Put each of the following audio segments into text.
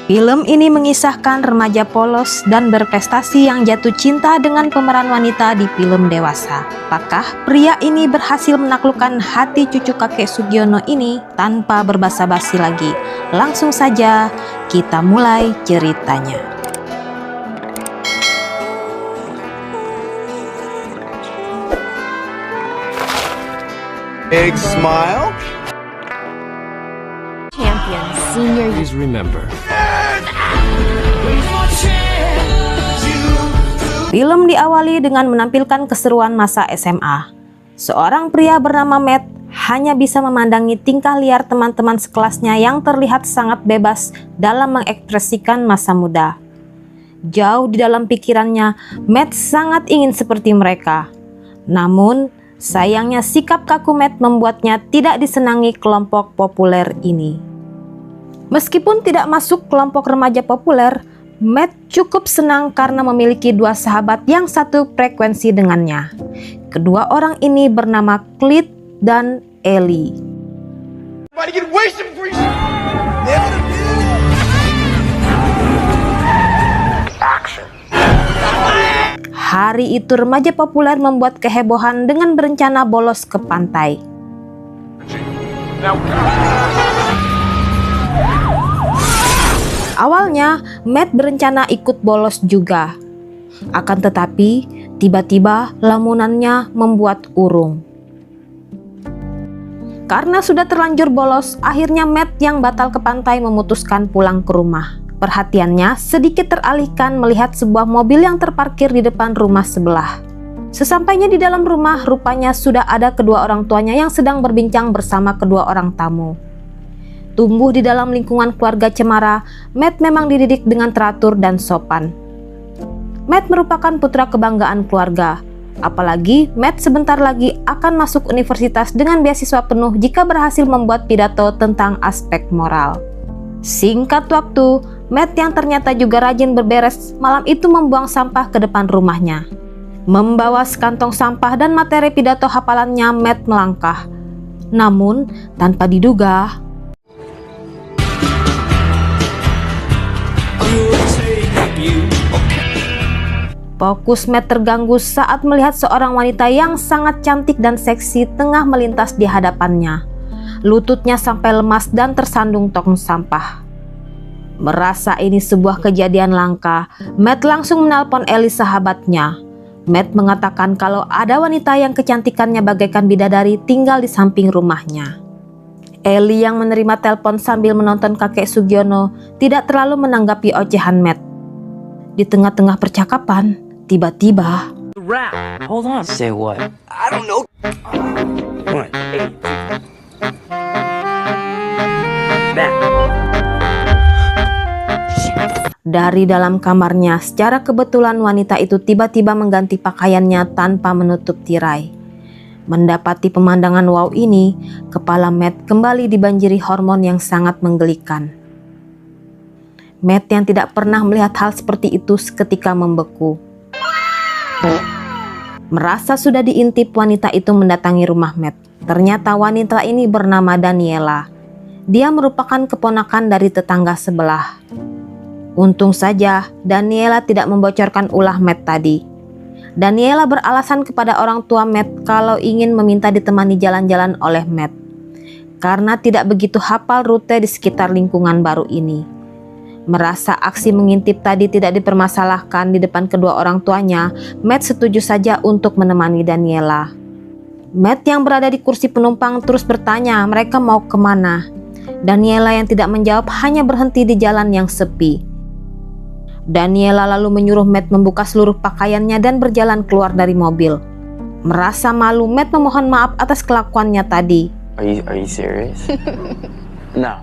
Film ini mengisahkan remaja polos dan berprestasi yang jatuh cinta dengan pemeran wanita di film dewasa. Apakah pria ini berhasil menaklukkan hati cucu kakek Sugiono ini tanpa berbasa-basi lagi? Langsung saja kita mulai ceritanya. Big smile. Champion senior. Please remember. Film diawali dengan menampilkan keseruan masa SMA. Seorang pria bernama Matt hanya bisa memandangi tingkah liar teman-teman sekelasnya yang terlihat sangat bebas dalam mengekspresikan masa muda. Jauh di dalam pikirannya, Matt sangat ingin seperti mereka. Namun, sayangnya sikap kaku Matt membuatnya tidak disenangi kelompok populer ini. Meskipun tidak masuk kelompok remaja populer, Matt cukup senang karena memiliki dua sahabat yang satu frekuensi dengannya. Kedua orang ini bernama Clyde dan Ellie. Hari itu remaja populer membuat kehebohan dengan berencana bolos ke pantai. Awalnya, Matt berencana ikut bolos juga. Akan tetapi, tiba-tiba lamunannya membuat urung. Karena sudah terlanjur bolos, akhirnya Matt yang batal ke pantai memutuskan pulang ke rumah. Perhatiannya sedikit teralihkan melihat sebuah mobil yang terparkir di depan rumah sebelah. Sesampainya di dalam rumah, rupanya sudah ada kedua orang tuanya yang sedang berbincang bersama kedua orang tamu. Tumbuh di dalam lingkungan keluarga cemara, Matt memang dididik dengan teratur dan sopan. Matt merupakan putra kebanggaan keluarga. Apalagi Matt sebentar lagi akan masuk universitas dengan beasiswa penuh jika berhasil membuat pidato tentang aspek moral. Singkat waktu, Matt yang ternyata juga rajin berberes malam itu membuang sampah ke depan rumahnya. Membawa sekantong sampah dan materi pidato hafalannya, Matt melangkah. Namun, tanpa diduga, fokus Matt terganggu saat melihat seorang wanita yang sangat cantik dan seksi tengah melintas di hadapannya. Lututnya sampai lemas dan tersandung tong sampah. Merasa ini sebuah kejadian langka, Matt langsung menelpon Ellie sahabatnya. Matt mengatakan kalau ada wanita yang kecantikannya bagaikan bidadari tinggal di samping rumahnya. Ellie yang menerima telepon sambil menonton kakek Sugiono tidak terlalu menanggapi ocehan Matt. Di tengah-tengah percakapan, tiba-tiba, Hold on. Say what? I don't know. What? Back. dari dalam kamarnya secara kebetulan wanita itu tiba-tiba mengganti pakaiannya tanpa menutup tirai. Mendapati pemandangan wow ini, kepala Matt kembali dibanjiri hormon yang sangat menggelikan. Matt yang tidak pernah melihat hal seperti itu seketika membeku. Merasa sudah diintip, wanita itu mendatangi rumah Matt. Ternyata wanita ini bernama Daniela. Dia merupakan keponakan dari tetangga sebelah. Untung saja Daniela tidak membocorkan ulah Matt tadi. Daniela beralasan kepada orang tua Matt kalau ingin meminta ditemani jalan-jalan oleh Matt, karena tidak begitu hafal rute di sekitar lingkungan baru ini. Merasa aksi mengintip tadi tidak dipermasalahkan di depan kedua orang tuanya, Matt setuju saja untuk menemani Daniela. Matt yang berada di kursi penumpang terus bertanya mereka mau kemana. Daniela yang tidak menjawab hanya berhenti di jalan yang sepi. Daniela lalu menyuruh Matt membuka seluruh pakaiannya dan berjalan keluar dari mobil. Merasa malu, Matt memohon maaf atas kelakuannya tadi. Are you serious? No.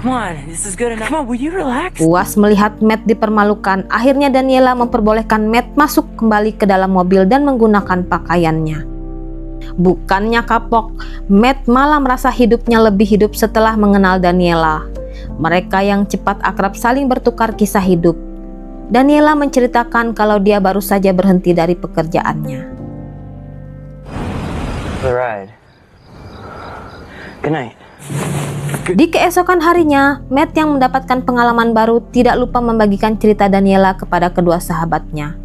Come on, this is good enough. Come on, will you relax? Puas melihat Matt dipermalukan, akhirnya Daniela memperbolehkan Matt masuk kembali ke dalam mobil dan menggunakan pakaiannya. Bukannya kapok, Matt malah merasa hidupnya lebih hidup setelah mengenal Daniela. Mereka yang cepat akrab saling bertukar kisah hidup. Daniela menceritakan kalau dia baru saja berhenti dari pekerjaannya. The ride. Good night. Di keesokan harinya, Matt yang mendapatkan pengalaman baru tidak lupa membagikan cerita Daniela kepada kedua sahabatnya.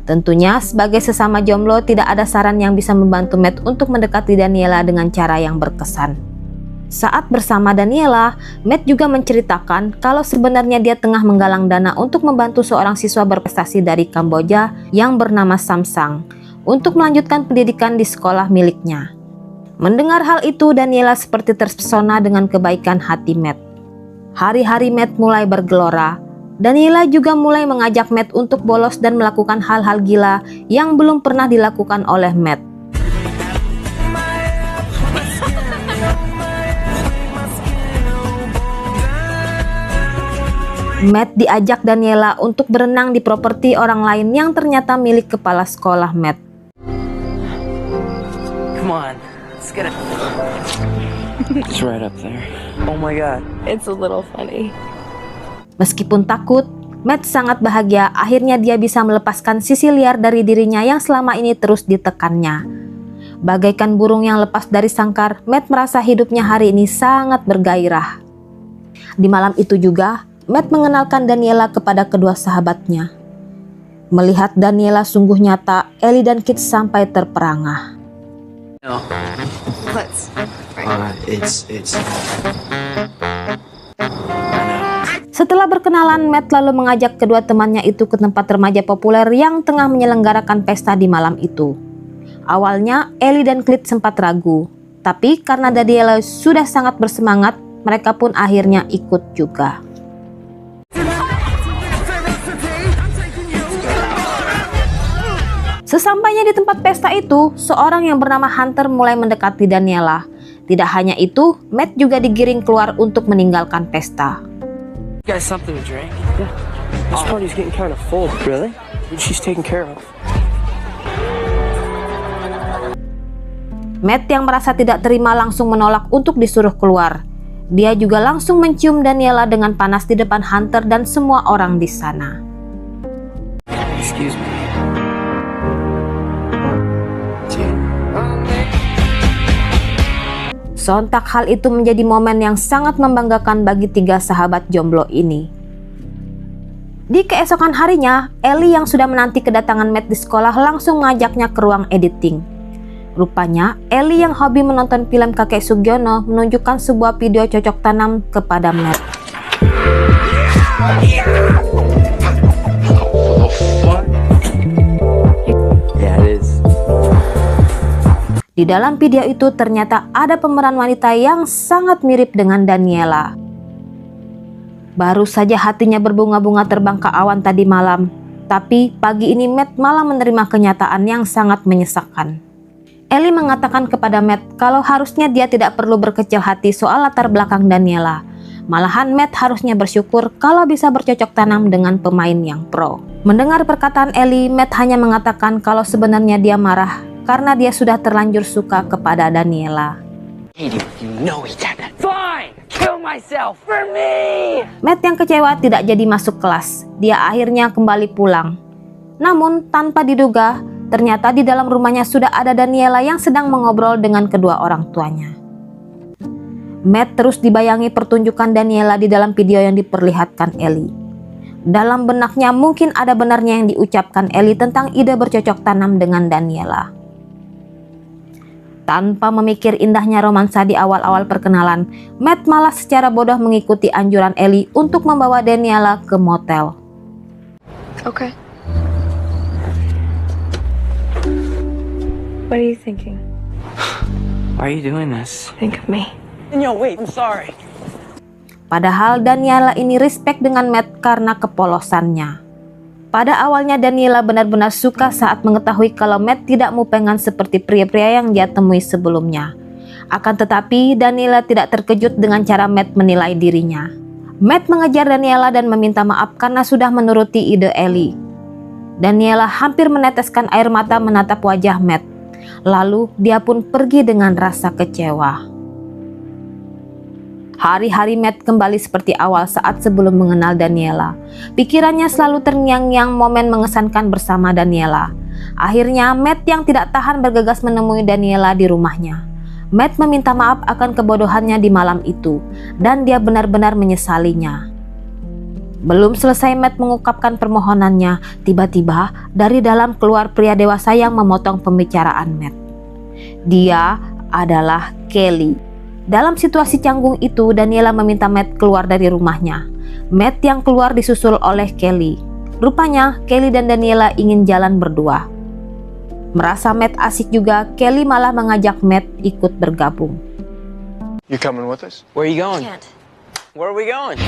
Tentunya sebagai sesama jomblo tidak ada saran yang bisa membantu Matt untuk mendekati Daniela dengan cara yang berkesan. Saat bersama Daniela, Matt juga menceritakan kalau sebenarnya dia tengah menggalang dana untuk membantu seorang siswa berprestasi dari Kamboja yang bernama Samsang untuk melanjutkan pendidikan di sekolah miliknya. Mendengar hal itu, Daniela seperti terpesona dengan kebaikan hati Matt. Hari-hari Matt mulai bergelora. Daniela juga mulai mengajak Matt untuk bolos dan melakukan hal-hal gila yang belum pernah dilakukan oleh Matt. Matt diajak Daniela untuk berenang di properti orang lain yang ternyata milik kepala sekolah Matt. Come on. Let's get it. It's right up there. Oh my god. It's a little funny. Meskipun takut, Matt sangat bahagia akhirnya dia bisa melepaskan sisi liar dari dirinya yang selama ini terus ditekannya. Bagaikan burung yang lepas dari sangkar, Matt merasa hidupnya hari ini sangat bergairah. Di malam itu juga, Matt mengenalkan Daniela kepada kedua sahabatnya. Melihat Daniela sungguh nyata, Ellie dan Kit sampai terperangah. No. Let's. It's. Setelah berkenalan, Matt lalu mengajak kedua temannya itu ke tempat remaja populer yang tengah menyelenggarakan pesta di malam itu. Awalnya, Ellie dan Kit sempat ragu, tapi karena Daniela sudah sangat bersemangat, mereka pun akhirnya ikut juga. Sesampainya di tempat pesta itu, seorang yang bernama Hunter mulai mendekati Daniela. Tidak hanya itu, Matt juga digiring keluar untuk meninggalkan pesta. You guys something to drink? Yeah. This party's getting kind of full. Really? She's taken care of. Matt yang merasa tidak terima langsung menolak untuk disuruh keluar. Dia juga langsung mencium Daniela dengan panas di depan Hunter dan semua orang di sana. Excuse me. Sontak hal itu menjadi momen yang sangat membanggakan bagi tiga sahabat jomblo ini. Di keesokan harinya, Ellie yang sudah menanti kedatangan Matt di sekolah langsung mengajaknya ke ruang editing. Rupanya, Ellie yang hobi menonton film kakek Sugiono menunjukkan sebuah video cocok tanam kepada Matt. Yeah, it is. Di dalam video itu ternyata ada pemeran wanita yang sangat mirip dengan Daniela. Baru saja hatinya berbunga-bunga terbang ke awan tadi malam, tapi pagi ini Matt malah menerima kenyataan yang sangat menyesakkan. Ellie mengatakan kepada Matt kalau harusnya dia tidak perlu berkecil hati soal latar belakang Daniela. Malahan Matt harusnya bersyukur kalau bisa bercocok tanam dengan pemain yang pro. Mendengar perkataan Ellie, Matt hanya mengatakan kalau sebenarnya dia marah karena dia sudah terlanjur suka kepada Daniela. You know he did that. Fine! Kill myself for me! Matt yang kecewa tidak jadi masuk kelas. Dia akhirnya kembali pulang. Namun tanpa diduga, ternyata di dalam rumahnya sudah ada Daniela yang sedang mengobrol dengan kedua orang tuanya. Matt terus dibayangi pertunjukan Daniela di dalam video yang diperlihatkan Ellie. Dalam benaknya mungkin ada benarnya yang diucapkan Ellie tentang ide bercocok tanam dengan Daniela. Tanpa memikir indahnya romansa di awal-awal perkenalan, Matt malah secara bodoh mengikuti anjuran Ellie untuk membawa Daniela ke motel. Okay. What are you thinking? Why are you doing this? Think of me. No, wait, I'm sorry. Padahal Daniela ini respect dengan Matt karena kepolosannya. Pada awalnya Daniela benar-benar suka saat mengetahui kalau Matt tidak mupengan seperti pria-pria yang dia temui sebelumnya. Akan tetapi Daniela tidak terkejut dengan cara Matt menilai dirinya. Matt mengejar Daniela dan meminta maaf karena sudah menuruti ide Ellie. Daniela hampir meneteskan air mata menatap wajah Matt. Lalu dia pun pergi dengan rasa kecewa. Hari-hari Matt kembali seperti awal saat sebelum mengenal Daniela. Pikirannya selalu terngiang-ngiang momen mengesankan bersama Daniela. Akhirnya Matt yang tidak tahan bergegas menemui Daniela di rumahnya. Matt meminta maaf akan kebodohannya di malam itu, dan dia benar-benar menyesalinya. Belum selesai Matt mengungkapkan permohonannya, tiba-tiba dari dalam keluar pria dewasa yang memotong pembicaraan Matt. Dia adalah Kelly. Dalam situasi canggung itu, Daniela meminta Matt keluar dari rumahnya. Matt yang keluar disusul oleh Kelly. Rupanya Kelly dan Daniela ingin jalan berdua. Merasa Matt asik juga, Kelly malah mengajak Matt ikut bergabung. You coming with us? Where are you going? Where are we going?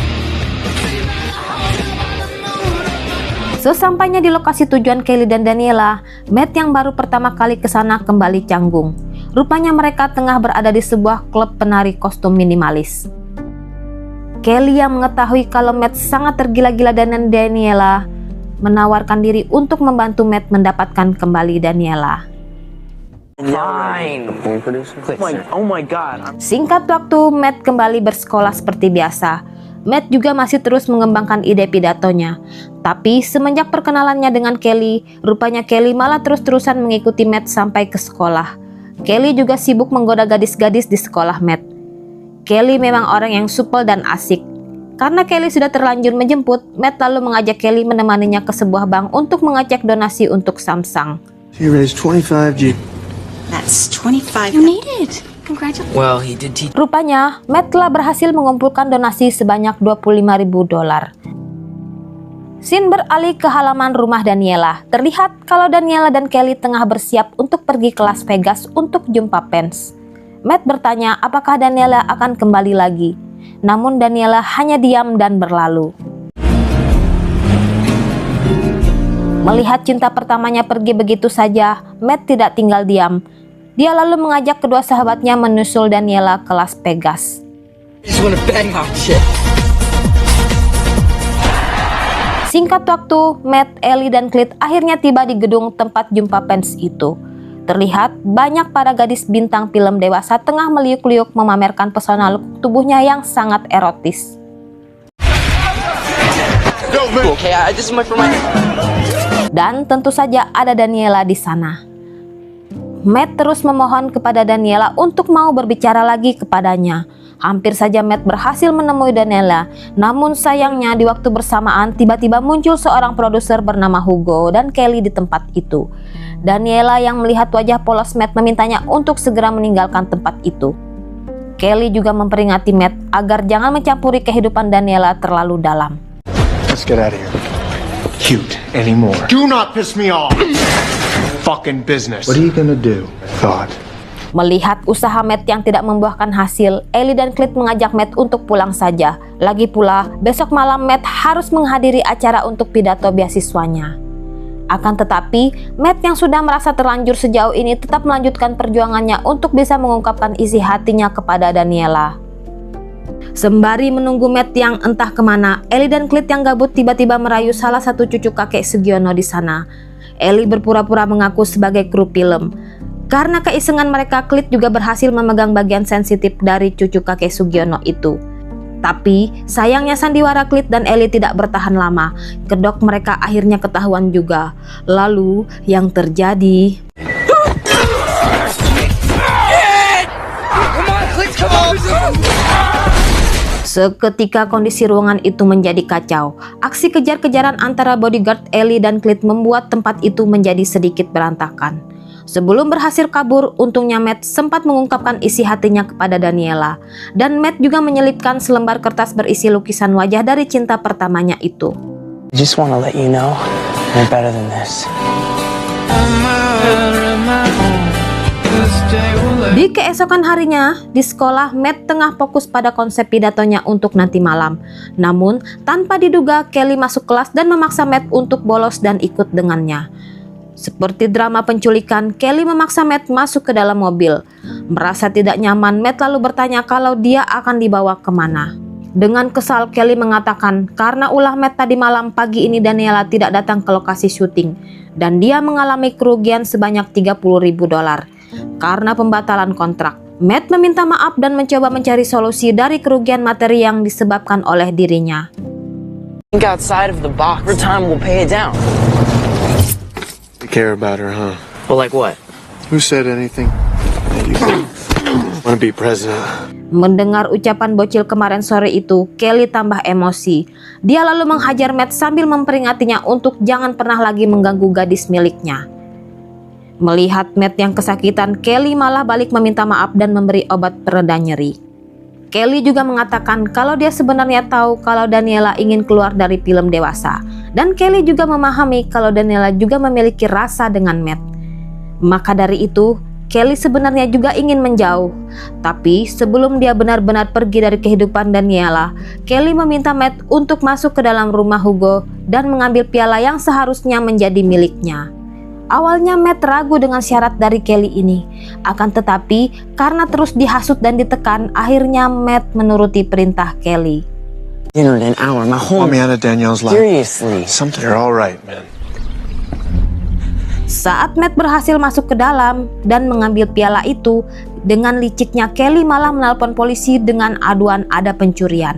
Sesampainya di lokasi tujuan Kelly dan Daniela, Matt yang baru pertama kali ke sana kembali canggung. Rupanya mereka tengah berada di sebuah klub penari kostum minimalis. Kelly yang mengetahui kalau Matt sangat tergila-gila dengan Daniela, menawarkan diri untuk membantu Matt mendapatkan kembali Daniela. Fine. Oh my god. Singkat waktu, Matt kembali bersekolah seperti biasa. Matt juga masih terus mengembangkan ide pidatonya. Tapi semenjak perkenalannya dengan Kelly, rupanya Kelly malah terus-terusan mengikuti Matt sampai ke sekolah. Kelly juga sibuk menggoda gadis-gadis di sekolah Matt. Kelly memang orang yang supel dan asik. Karena Kelly sudah terlanjur menjemput, Matt lalu mengajak Kelly menemaninya ke sebuah bank untuk mengecek donasi untuk Samsung. You raised 25 G. That's 25. You made it. Congratulations. Well, he did teach. Rupanya, Matt telah berhasil mengumpulkan donasi sebanyak $25.000. Scene beralih ke halaman rumah Daniela. Terlihat kalau Daniela dan Kelly tengah bersiap untuk pergi ke Las Vegas untuk jumpa fans. Matt bertanya apakah Daniela akan kembali lagi. Namun Daniela hanya diam dan berlalu. Melihat cinta pertamanya pergi begitu saja, Matt tidak tinggal diam. Dia lalu mengajak kedua sahabatnya menyusul Daniela ke Las Vegas. Singkat waktu, Matt, Ellie, dan Clyde akhirnya tiba di gedung tempat jumpa fans itu. Terlihat banyak para gadis bintang film dewasa tengah meliuk-liuk memamerkan pesona look tubuhnya yang sangat erotis. Okay, this is my friend. Dan tentu saja ada Daniela di sana. Matt terus memohon kepada Daniela untuk mau berbicara lagi kepadanya. Hampir saja Matt berhasil menemui Daniela, namun sayangnya di waktu bersamaan tiba-tiba muncul seorang produser bernama Hugo dan Kelly di tempat itu. Daniela yang melihat wajah polos Matt memintanya untuk segera meninggalkan tempat itu. Kelly juga memperingati Matt agar jangan mencampuri kehidupan Daniela terlalu dalam. Let's get out of here. Cute anymore. Do not piss me off. Fucking business. What are you gonna do? I thought. Melihat usaha Matt yang tidak membuahkan hasil, Ellie dan Clyde mengajak Matt untuk pulang saja. Lagi pula, besok malam Matt harus menghadiri acara untuk pidato beasiswanya. Akan tetapi, Matt yang sudah merasa terlanjur sejauh ini tetap melanjutkan perjuangannya untuk bisa mengungkapkan isi hatinya kepada Daniela. Sembari menunggu Matt yang entah kemana, Ellie dan Clyde yang gabut tiba-tiba merayu salah satu cucu kakek Sugiono di sana. Ellie berpura-pura mengaku sebagai kru film. Karena keisengan mereka, Clyde juga berhasil memegang bagian sensitif dari cucu kakek Sugiono itu. Tapi sayangnya sandiwara Clyde dan Ellie tidak bertahan lama. Kedok mereka akhirnya ketahuan juga. Lalu yang terjadi... Seketika kondisi ruangan itu menjadi kacau. Aksi kejar-kejaran antara bodyguard Ellie dan Clyde membuat tempat itu menjadi sedikit berantakan. Sebelum berhasil kabur, untungnya Matt sempat mengungkapkan isi hatinya kepada Daniela. Dan Matt juga menyelipkan selembar kertas berisi lukisan wajah dari cinta pertamanya itu. I just want to let you know you're better than this. Di keesokan harinya, di sekolah, Matt tengah fokus pada konsep pidatonya untuk nanti malam. Namun, tanpa diduga, Kelly masuk kelas dan memaksa Matt untuk bolos dan ikut dengannya. Seperti drama penculikan, Kelly memaksa Matt masuk ke dalam mobil. Merasa tidak nyaman, Matt lalu bertanya kalau dia akan dibawa kemana. Dengan kesal, Kelly mengatakan karena ulah Matt tadi malam pagi ini Daniela tidak datang ke lokasi syuting dan dia mengalami kerugian sebanyak $30.000 karena pembatalan kontrak. Matt meminta maaf dan mencoba mencari solusi dari kerugian materi yang disebabkan oleh dirinya. Think outside of the box. Over time, we'll pay it down. You care about her, huh? Well, like what? Who said anything? Want to be president? Mendengar ucapan bocil kemarin sore itu, Kelly tambah emosi. Dia lalu menghajar Matt sambil memperingatinya untuk jangan pernah lagi mengganggu gadis miliknya. Melihat Matt yang kesakitan, Kelly malah balik meminta maaf dan memberi obat pereda nyeri. Kelly juga mengatakan kalau dia sebenarnya tahu kalau Daniela ingin keluar dari film dewasa. Dan Kelly juga memahami kalau Daniela juga memiliki rasa dengan Matt. Maka dari itu, Kelly sebenarnya juga ingin menjauh. Tapi sebelum dia benar-benar pergi dari kehidupan Daniela, Kelly meminta Matt untuk masuk ke dalam rumah Hugo dan mengambil piala yang seharusnya menjadi miliknya. Awalnya Matt ragu dengan syarat dari Kelly ini. Akan tetapi karena terus dihasut dan ditekan, akhirnya Matt menuruti perintah Kelly. Dinner in an hour, my whole... Want me out of Danielle's life? Seriously. Something. You're all right, man. Saat Matt berhasil masuk ke dalam dan mengambil piala itu, dengan liciknya Kelly malah menelpon polisi dengan aduan ada pencurian.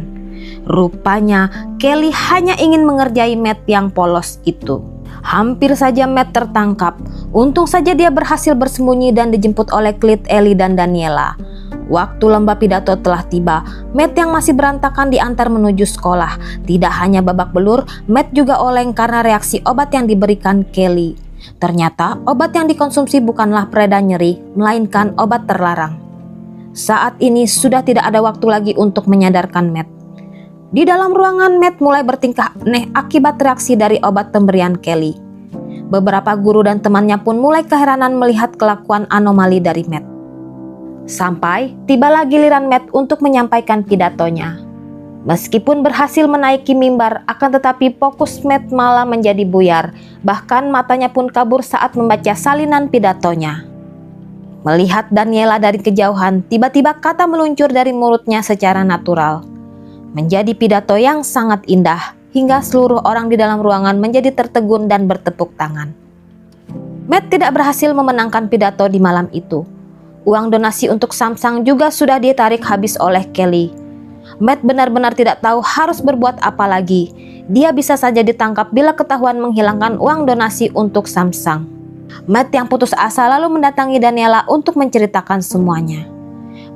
Rupanya Kelly hanya ingin mengerjai Matt yang polos itu. Hampir saja Matt tertangkap. Untung saja dia berhasil bersembunyi dan dijemput oleh Clyde, Ellie, dan Daniela. Waktu lomba pidato telah tiba. Matt yang masih berantakan diantar menuju sekolah. Tidak hanya babak belur, Matt juga oleng karena reaksi obat yang diberikan Kelly. Ternyata obat yang dikonsumsi bukanlah pereda nyeri, melainkan obat terlarang. Saat ini sudah tidak ada waktu lagi untuk menyadarkan Matt. Di dalam ruangan, Matt mulai bertingkah aneh akibat reaksi dari obat pemberian Kelly. Beberapa guru dan temannya pun mulai keheranan melihat kelakuan anomali dari Matt. Sampai tibalah giliran Matt untuk menyampaikan pidatonya. Meskipun berhasil menaiki mimbar, akan tetapi fokus Matt malah menjadi buyar. Bahkan matanya pun kabur saat membaca salinan pidatonya. Melihat Daniela dari kejauhan, tiba-tiba kata meluncur dari mulutnya secara natural. Menjadi pidato yang sangat indah, hingga seluruh orang di dalam ruangan menjadi tertegun dan bertepuk tangan. Matt tidak berhasil memenangkan pidato di malam itu. Uang donasi untuk Samsung juga sudah ditarik habis oleh Kelly. Matt benar-benar tidak tahu harus berbuat apa lagi. Dia bisa saja ditangkap bila ketahuan menghilangkan uang donasi untuk Samsung. Matt yang putus asa lalu mendatangi Daniela untuk menceritakan semuanya.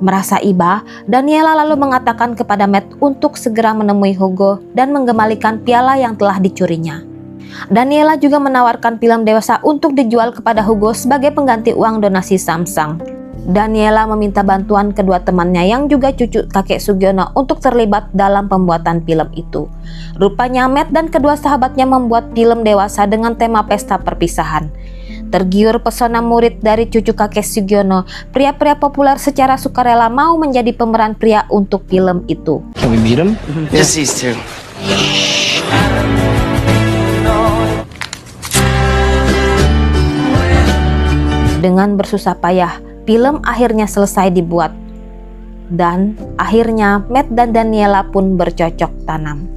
Merasa iba, Daniela lalu mengatakan kepada Matt untuk segera menemui Hugo dan mengembalikan piala yang telah dicurinya. Daniela juga menawarkan film dewasa untuk dijual kepada Hugo sebagai pengganti uang donasi Samsung. Daniela meminta bantuan kedua temannya yang juga cucu kakek Sugiono untuk terlibat dalam pembuatan film itu. Rupanya Matt dan kedua sahabatnya membuat film dewasa dengan tema pesta perpisahan. Tergiur pesona murid dari cucu kakek Sugiono, pria-pria populer secara sukarela mau menjadi pemeran pria untuk film itu. Can we meet him? Just these two. Dengan bersusah payah, film akhirnya selesai dibuat. Dan akhirnya Matt dan Daniela pun bercocok tanam.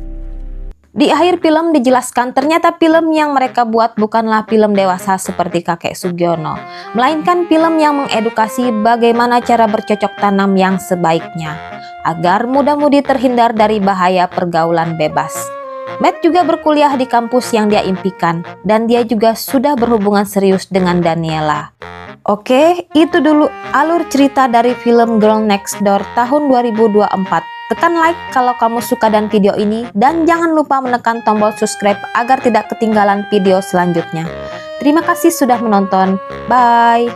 Di akhir film dijelaskan ternyata film yang mereka buat bukanlah film dewasa seperti kakek Sugiono, melainkan film yang mengedukasi bagaimana cara bercocok tanam yang sebaiknya, agar muda-mudi terhindar dari bahaya pergaulan bebas. Matt juga berkuliah di kampus yang dia impikan, dan dia juga sudah berhubungan serius dengan Daniela. Oke, itu dulu alur cerita dari film Girl Next Door tahun 2024. Tekan like kalau kamu suka dan video ini, dan jangan lupa menekan tombol subscribe agar tidak ketinggalan video selanjutnya. Terima kasih sudah menonton. Bye!